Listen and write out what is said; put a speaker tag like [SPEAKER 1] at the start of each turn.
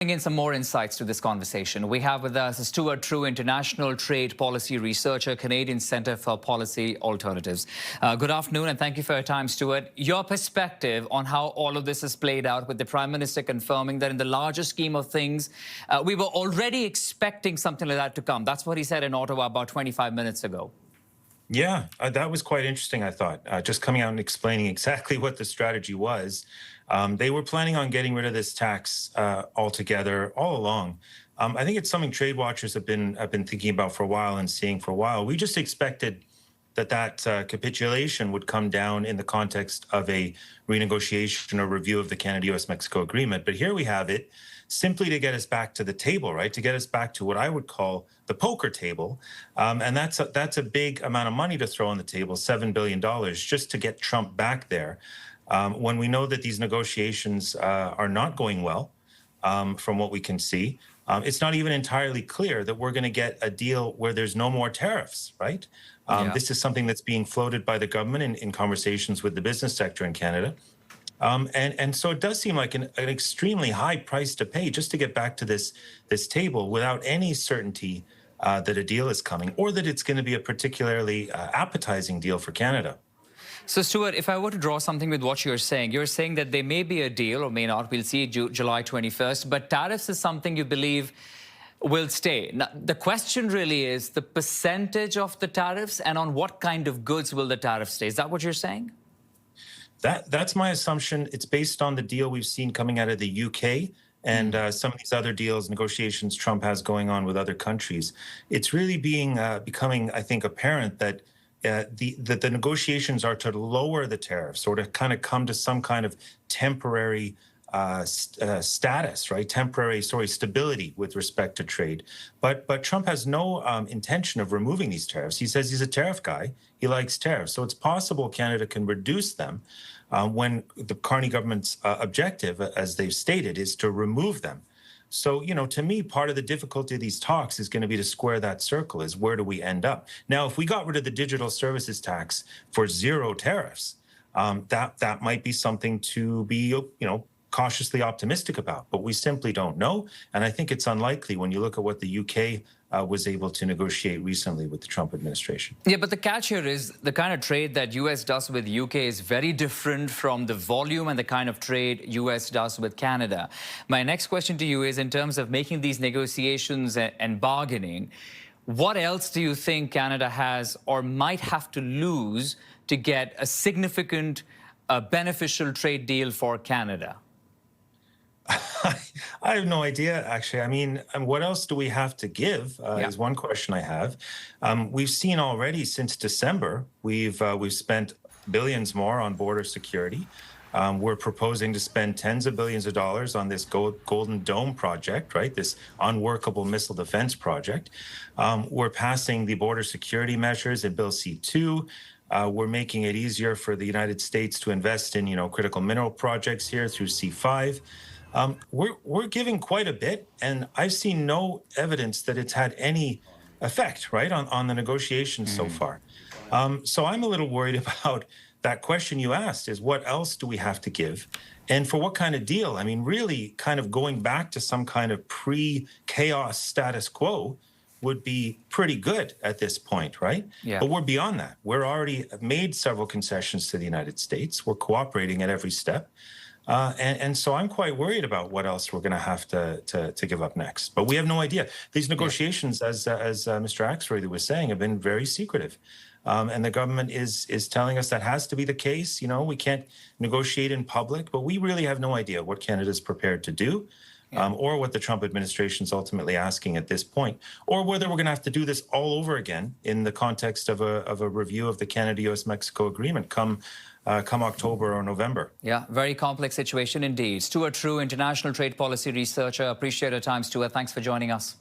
[SPEAKER 1] Bring in some more insights to this conversation. We have with us Stuart True, international trade policy researcher, Canadian Centre for Policy Alternatives. Good afternoon and thank you for your time, Stuart. Your perspective on how all of this has played out with the Prime Minister confirming that in the larger scheme of things, we were already expecting something like that to come. That's what he said in Ottawa about 25 minutes ago.
[SPEAKER 2] Yeah, that was quite interesting, I thought, just coming out and explaining exactly what the strategy was. They were planning on getting rid of this tax altogether all along. I think it's something trade watchers have been thinking about for a while and seeing for a while. We just expected that capitulation would come down in the context of a renegotiation or review of the Canada-U.S.-Mexico agreement. But here we have it, simply to get us back to the table, right? To get us back to what I would call the poker table. And that's a big amount of money to throw on the table, $7 billion, just to get Trump back there. When we know that these negotiations are not going well, from what we can see, it's not even entirely clear that we're going to get a deal where there's no more tariffs, right? This is something that's being floated by the government in conversations with the business sector in Canada. And so it does seem like an extremely high price to pay just to get back to this table without any certainty that a deal is coming or that it's going to be a particularly appetizing deal for Canada.
[SPEAKER 1] So, Stuart, if I were to draw something with what you're saying that there may be a deal or may not. We'll see July 21st. But tariffs is something you believe will stay. Now, the question really is the percentage of the tariffs and on what kind of goods will the tariff stay. Is that what you're saying?
[SPEAKER 2] That's my assumption. It's based on the deal we've seen coming out of the UK and some of these other deals, negotiations Trump has going on with other countries. It's really becoming, I think, apparent that the negotiations are to lower the tariffs or to kind of come to some kind of temporary status, right? Temporary, stability with respect to trade. But Trump has no intention of removing these tariffs. He says he's a tariff guy. He likes tariffs. So it's possible Canada can reduce them when the Carney government's objective, as they've stated, is to remove them. So, to me, part of the difficulty of these talks is going to be to square that circle, is where do we end up? Now, if we got rid of the digital services tax for zero tariffs, that might be something to be, cautiously optimistic about, but we simply don't know. And I think it's unlikely when you look at what the UK was able to negotiate recently with the Trump administration.
[SPEAKER 1] Yeah, but the catch here is the kind of trade that US does with UK is very different from the volume and the kind of trade US does with Canada. My next question to you is, in terms of making these negotiations and bargaining, what else do you think Canada has or might have to lose to get a significant beneficial trade deal for Canada?
[SPEAKER 2] I have no idea, actually. I mean, what else do we have to give is one question I have. We've seen already since December, we've spent billions more on border security. We're proposing to spend tens of billions of dollars on this Golden Dome project, right? This unworkable missile defense project. We're passing the border security measures in Bill C-2. We're making it easier for the United States to invest in, critical mineral projects here through C-5. We're giving quite a bit, and I've seen no evidence that it's had any effect, right, on the negotiations so far. So I'm a little worried about that question you asked, is what else do we have to give? And for what kind of deal? I mean, really kind of going back to some kind of pre-chaos status quo would be pretty good at this point, right?
[SPEAKER 1] Yeah.
[SPEAKER 2] But we're beyond that. We're already made several concessions to the United States. We're cooperating at every step. And so I'm quite worried about what else we're going to have to give up next. But we have no idea. These negotiations, as Mr. Axworthy was saying, have been very secretive. And the government is telling us that has to be the case. We can't negotiate in public, but we really have no idea what Canada is prepared to do. Or what the Trump administration is ultimately asking at this point, or whether we're going to have to do this all over again in the context of a review of the Canada-U.S.-Mexico agreement come October or November.
[SPEAKER 1] Yeah, very complex situation indeed. Stuart True, international trade policy researcher. Appreciate your time, Stuart. Thanks for joining us.